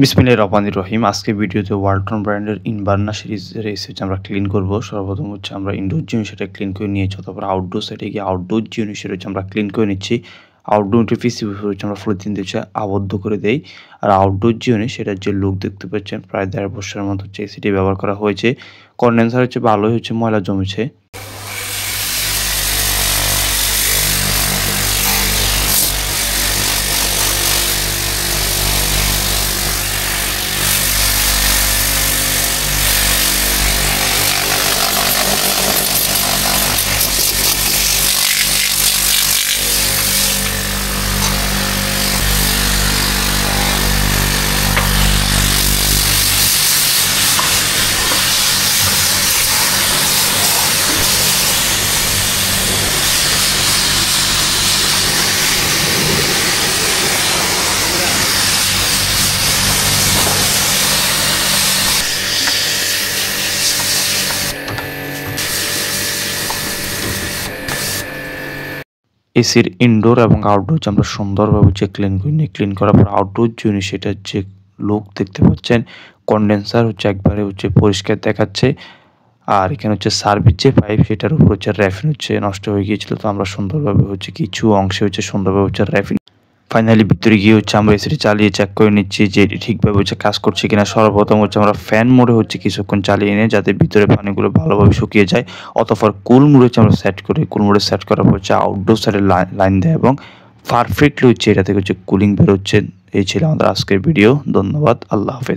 বিসমিল্লাহির রহমানির রহিম। আজকে ভিডিওতে ওয়ালটন ব্র্যান্ডের ইনভার্নার সিরিজের এসি আমরা ক্লিন করব। সর্বপ্রথম আমরা ইনডোর জিনিস সেটা ক্লিন করে নিয়েছি, অথবা আউটডোর সাইডে গিয়ে আউটডোর জিনিস সেটা আমরা ক্লিন করে নিচ্ছি। আউটডোর পিসিবি আমরা পলিথিন দিয়ে আবদ্ধ করে দেই। আর আউটডোর জিনিস সেটার যে লুক দেখতে পাচ্ছেন, প্রায় 1.5 বছরের মতো এসিটি ব্যবহার করা হয়েছে। কন্ডেন্সার ভালোই ময়লা জমেছে। এসির ইনডোর এবং আউটডোর আমরা সুন্দরভাবে ক্লিন করে নিই। ক্লিন করার পর আউটডোর জিনিস সেটার যে লুক দেখতে পাচ্ছেন, কন্ডেন্সার একবারে পরিষ্কার দেখাচ্ছে। আর এখানে সার্ভিস যে পাইপ সেটার উপর র্যাফিন নষ্ট হয়ে গিয়েছিল, তো আমরা সুন্দরভাবে কিছু অংশে সুন্দরভাবে র্যাফিন। ফাইনালি ভিতরে গিয়ে আমরা এসিটি চালিয়ে চেক করে নিচ্ছি যে এটি ঠিকভাবে কাজ করছে কিনা। সর্বপ্রথম আমরা ফ্যান মোডে কিছুক্ষণ চালিয়ে নিই, যাতে ভিতরে পানিগুলো ভালোভাবে শুকিয়ে যায়। অতঃপর কুল মোডে আমরা সেট করি। কুল মোডে সেট করার পর আউটডোর সাইডে লাইন দেয় এবং পারফেক্টলি এটা থেকে কুলিং বেরোচ্ছে। এই ছিল আমাদের আজকের ভিডিও। ধন্যবাদ। আল্লাহ হাফেজ।